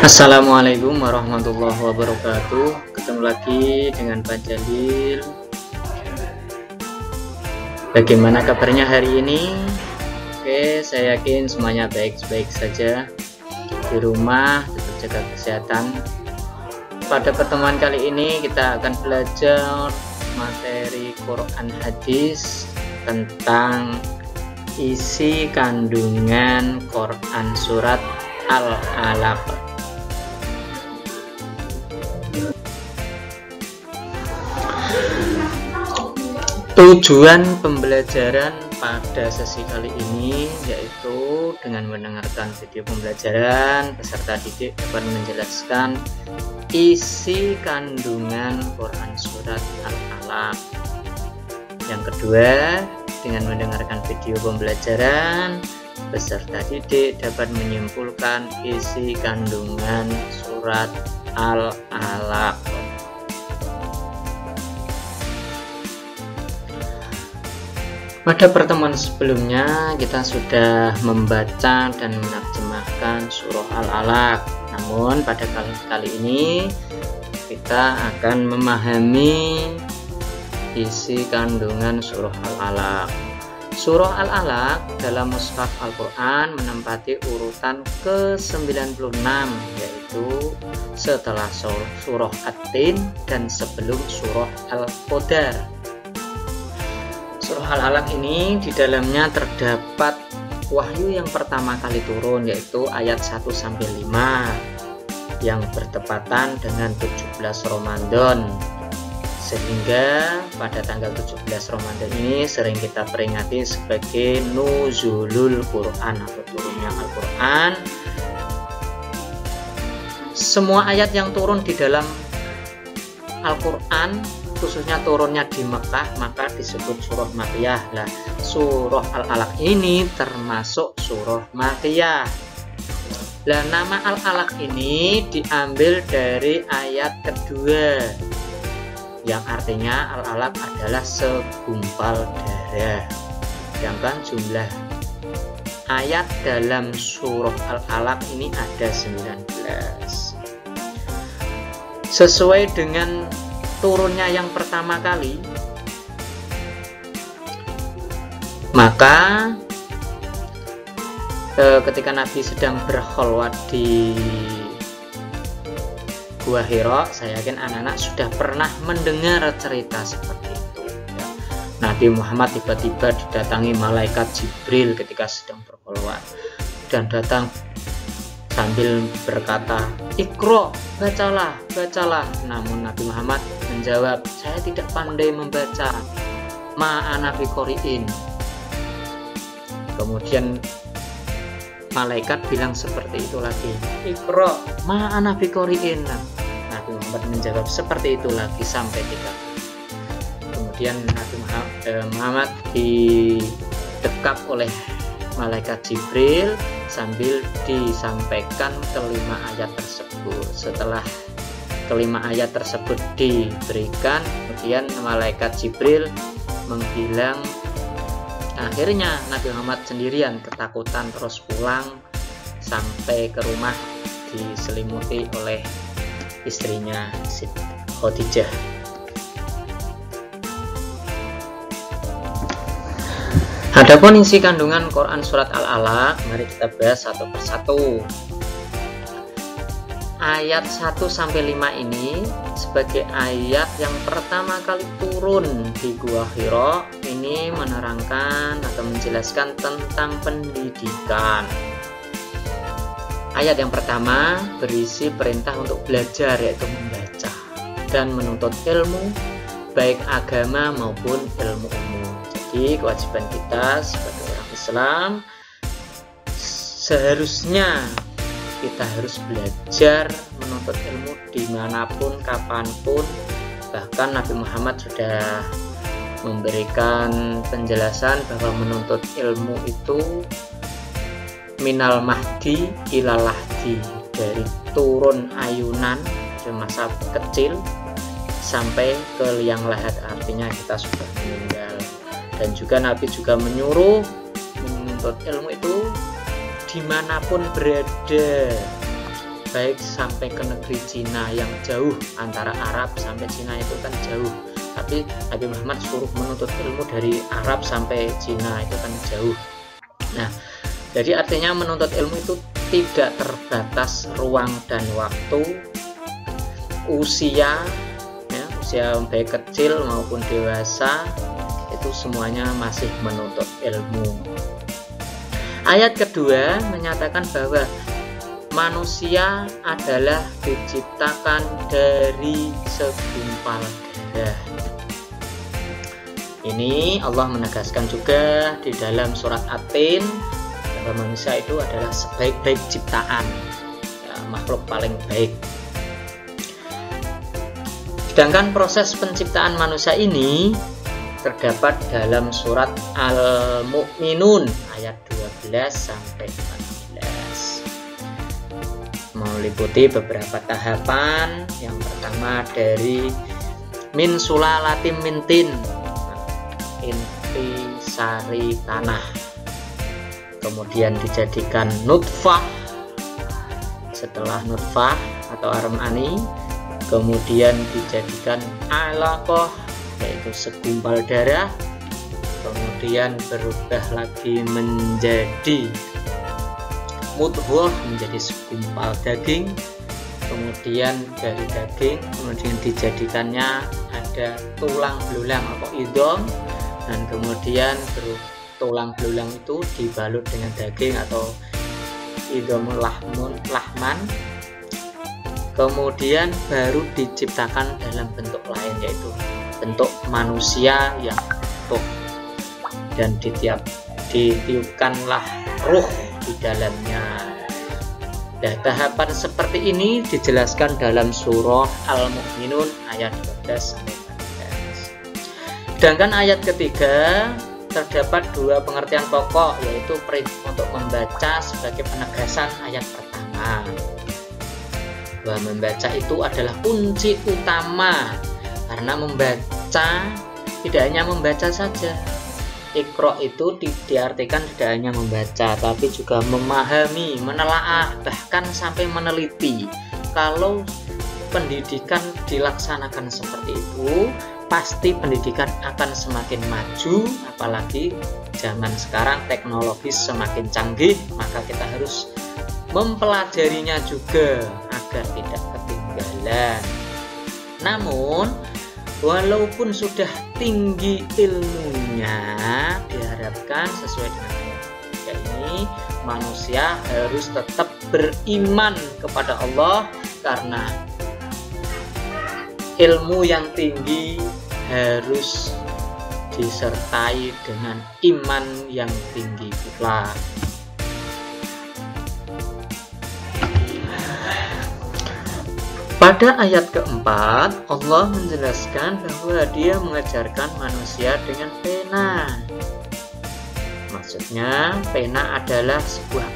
Assalamualaikum warahmatullahi wabarakatuh. Ketemu lagi dengan Pak Jalil. Bagaimana kabarnya hari ini? Oke, saya yakin semuanya baik-baik saja. Di rumah tetap jaga kesehatan. Pada pertemuan kali ini kita akan belajar materi Quran hadis tentang isi kandungan Quran surat Al-Alaq. Tujuan pembelajaran pada sesi kali ini yaitu dengan mendengarkan video pembelajaran, peserta didik dapat menjelaskan isi kandungan Quran surat Al-Alaq. Yang kedua, dengan mendengarkan video pembelajaran, peserta didik dapat menyimpulkan isi kandungan surat Al-Alaq. Pada pertemuan sebelumnya kita sudah membaca dan menerjemahkan surah Al-Alaq. Namun pada kali ini kita akan memahami isi kandungan surah Al-Alaq. Surah Al-Alaq dalam mushaf Al-Quran menempati urutan ke-96, yaitu setelah surah At-Tin dan sebelum surah Al-Qadar. Surah Al-Alaq ini di dalamnya terdapat wahyu yang pertama kali turun, yaitu ayat 1-5 yang bertepatan dengan 17 Ramadan. Sehingga pada tanggal 17 Ramadan ini sering kita peringati sebagai nuzulul Quran atau turunnya Al-Quran. Semua ayat yang turun di dalam Al-Quran, khususnya turunnya di Mekah, maka disebut surah Makkiyah. Nah, surah Al-Alaq ini termasuk surah Makkiyah. Nah, nama Al-Alaq ini diambil dari ayat kedua, yang artinya Al-Alaq adalah segumpal darah. Sedangkan jumlah ayat dalam surah Al-Alaq ini ada 19. Sesuai dengan turunnya yang pertama kali, maka ketika Nabi sedang berkholwat di Gua Hira, saya yakin anak-anak sudah pernah mendengar cerita seperti itu ya. Nabi Muhammad tiba-tiba didatangi malaikat Jibril ketika sedang berkholwat, dan datang sambil berkata, "Iqra, bacalah, bacalah." Namun Nabi Muhammad menjawab, "Saya tidak pandai membaca, ma'ana biqori'in." Kemudian malaikat bilang seperti itu lagi, "Iqra, ma'ana biqori'in." Nabi Muhammad menjawab seperti itu lagi sampai 3 kali. Kemudian Nabi Muhammad didekap oleh malaikat Jibril sambil disampaikan kelima ayat tersebut. Setelah kelima ayat tersebut diberikan, kemudian malaikat Jibril menghilang. Akhirnya Nabi Muhammad sendirian ketakutan terus pulang sampai ke rumah diselimuti oleh istrinya Siti Khadijah. Adapun isi kandungan Quran surat Al-Alaq, mari kita bahas satu persatu. Ayat 1-5 ini sebagai ayat yang pertama kali turun di Gua Hira, ini menerangkan atau menjelaskan tentang pendidikan. Ayat yang pertama berisi perintah untuk belajar, yaitu membaca dan menuntut ilmu, baik agama maupun ilmu umum. Jadi kewajiban kita sebagai orang Islam, seharusnya kita harus belajar menuntut ilmu dimanapun, kapanpun. Bahkan Nabi Muhammad sudah memberikan penjelasan bahwa menuntut ilmu itu minal mahdi ilal lahdi, dari turun ayunan dari masa kecil sampai ke liang lahat, artinya kita sudah meninggal. Dan juga Nabi juga menyuruh menuntut ilmu itu dimanapun berada. baik sampai ke negeri Cina yang jauh, antara Arab sampai Cina itu kan jauh, tapi Nabi Muhammad suruh menuntut ilmu dari Arab sampai Cina itu kan jauh. Nah, jadi artinya menuntut ilmu itu tidak terbatas ruang dan waktu, usia, ya, usia baik kecil maupun dewasa, itu semuanya masih menuntut ilmu. Ayat kedua menyatakan bahwa manusia adalah diciptakan dari segumpal darah. Ini Allah menegaskan juga di dalam surat At-Tin bahwa manusia itu adalah sebaik-baik ciptaan, ya, makhluk paling baik. Sedangkan proses penciptaan manusia ini terdapat dalam surat Al-Mu'minun ayat 12 sampai 14. Meliputi beberapa tahapan. Yang pertama dari min sulalatim min tin, inti sari tanah, kemudian dijadikan nutfah, setelah nutfah atau aram ani, kemudian dijadikan alaqah, yaitu segumpal darah, kemudian berubah lagi menjadi mudghah, menjadi segumpal daging, kemudian dari daging kemudian dijadikannya ada tulang belulang atau idom, dan kemudian tulang belulang itu dibalut dengan daging atau idom lahman, kemudian baru diciptakan dalam bentuk lain, yaitu bentuk manusia yang utuh, dan ditiupkanlah ruh di dalamnya. Nah, tahapan seperti ini dijelaskan dalam surah Al-Mu'minun ayat 12-14. Sedangkan ayat ketiga terdapat dua pengertian pokok, yaitu untuk membaca sebagai penegasan ayat pertama, bahwa membaca itu adalah kunci utama, karena membaca tidak hanya membaca saja. Iqra itu diartikan tidak hanya membaca, tapi juga memahami, menelaah, bahkan sampai meneliti. Kalau pendidikan dilaksanakan seperti itu, pasti pendidikan akan semakin maju. Apalagi zaman sekarang teknologi semakin canggih, maka kita harus mempelajarinya juga agar tidak ketinggalan. Namun walaupun sudah tinggi ilmunya, diharapkan sesuai dengan ayat ini, manusia harus tetap beriman kepada Allah, karena ilmu yang tinggi harus disertai dengan iman yang tinggi pula. Pada ayat keempat, Allah menjelaskan bahwa Dia mengajarkan manusia dengan pena. Maksudnya, pena adalah sebuah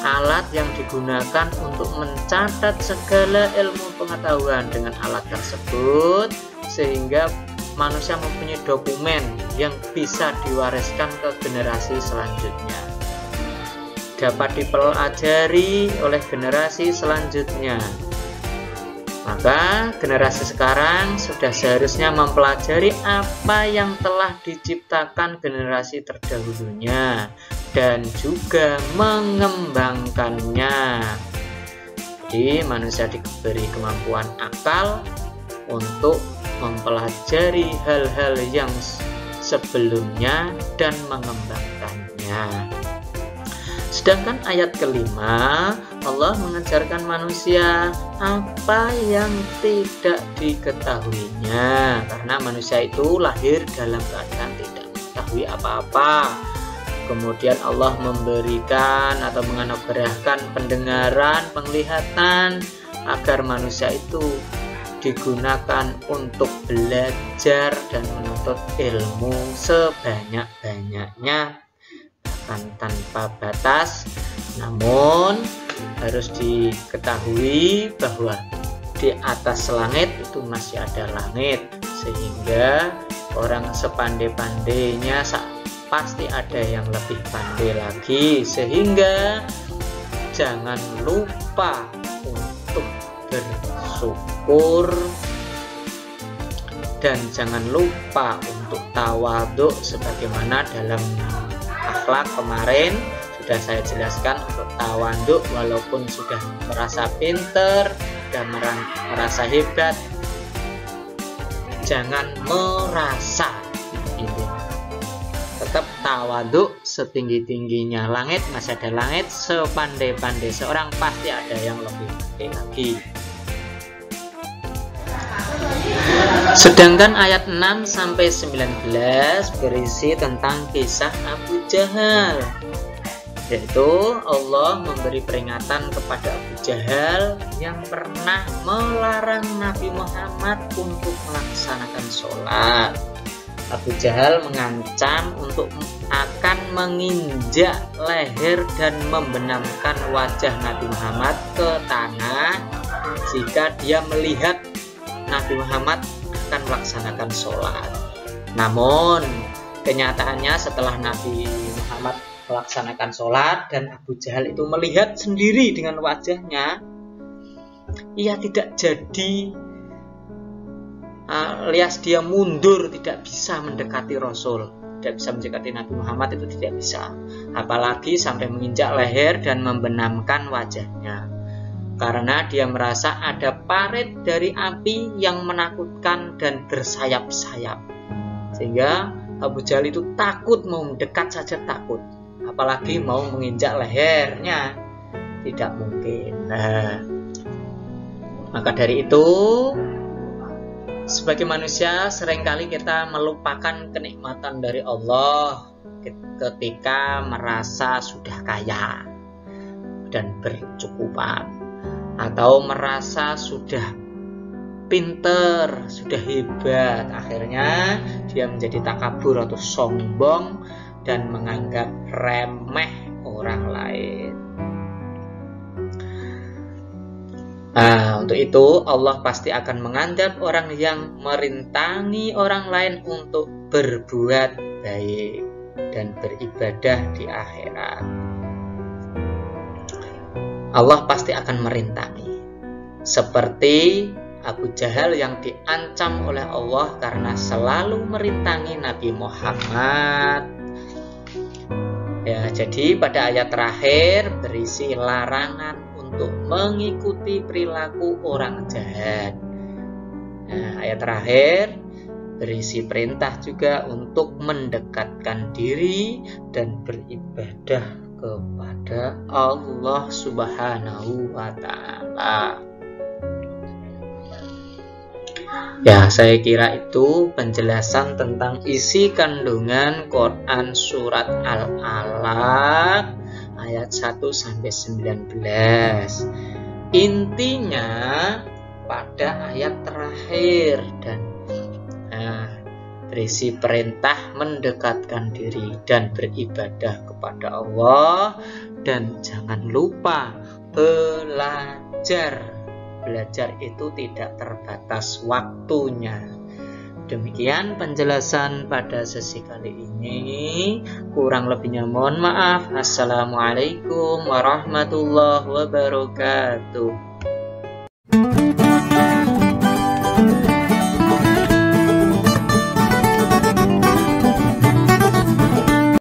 alat yang digunakan untuk mencatat segala ilmu pengetahuan. Dengan alat tersebut, sehingga manusia mempunyai dokumen yang bisa diwariskan ke generasi selanjutnya, dapat dipelajari oleh generasi selanjutnya. Maka generasi sekarang sudah seharusnya mempelajari apa yang telah diciptakan generasi terdahulunya dan juga mengembangkannya. Jadi manusia diberi kemampuan akal untuk mempelajari hal-hal yang sebelumnya dan mengembangkannya. Sedangkan ayat kelima, Allah mengajarkan manusia apa yang tidak diketahuinya, karena manusia itu lahir dalam keadaan tidak mengetahui apa-apa. Kemudian Allah memberikan atau menganugerahkan pendengaran, penglihatan, agar manusia itu digunakan untuk belajar dan menuntut ilmu sebanyak-banyaknya, tanpa batas. Namun harus diketahui bahwa di atas langit itu masih ada langit, sehingga orang sepandai-pandainya pasti ada yang lebih pandai lagi, sehingga jangan lupa untuk bersyukur, dan jangan lupa untuk tawadhu sebagaimana dalam akhlak kemarin sudah saya jelaskan. Untuk tawadhu, walaupun sudah merasa pinter dan merasa hebat, jangan merasa ini. Tetap tawadhu setinggi-tingginya langit, masih ada langit, sepandai-pandai seorang pasti ada yang lebih pandai lagi. Sedangkan ayat 6-19 berisi tentang kisah Abu Jahal, yaitu Allah memberi peringatan kepada Abu Jahal yang pernah melarang Nabi Muhammad untuk melaksanakan sholat. Abu Jahal mengancam untuk akan menginjak leher dan membenamkan wajah Nabi Muhammad ke tanah jika dia melihat Nabi Muhammad akan melaksanakan sholat. Namun kenyataannya setelah Nabi Muhammad melaksanakan sholat dan Abu Jahal itu melihat sendiri dengan wajahnya, ia tidak jadi, alias dia mundur, tidak bisa mendekati Rasul, tidak bisa mendekati Nabi Muhammad, itu tidak bisa, apalagi sampai menginjak leher dan membenamkan wajahnya, karena dia merasa ada parit dari api yang menakutkan dan bersayap-sayap, sehingga Abu Jahal itu takut, mau mendekat saja takut, apalagi mau menginjak lehernya, tidak mungkin. Maka dari itu, sebagai manusia seringkali kita melupakan kenikmatan dari Allah ketika merasa sudah kaya dan berkecukupan, atau merasa sudah pinter, sudah hebat. Akhirnya dia menjadi takabur atau sombong dan menganggap remeh orang lain. Untuk itu Allah pasti akan mengadab orang yang merintangi orang lain untuk berbuat baik dan beribadah di akhirat. Allah pasti akan merintangi, seperti Abu Jahal yang diancam oleh Allah karena selalu merintangi Nabi Muhammad. Ya, jadi pada ayat terakhir berisi larangan untuk mengikuti perilaku orang jahat. Nah, ayat terakhir berisi perintah juga untuk mendekatkan diri dan beribadah kepada Allah Subhanahu wa Ta'ala. Ya, saya kira itu penjelasan tentang isi kandungan Quran surat Al-Alaq ayat 1-19. Intinya pada ayat terakhir dan berisi perintah mendekatkan diri dan beribadah kepada Allah, dan jangan lupa belajar. Belajar itu tidak terbatas waktunya. Demikian penjelasan pada sesi kali ini. Kurang lebihnya mohon maaf. Assalamualaikum warahmatullahi wabarakatuh.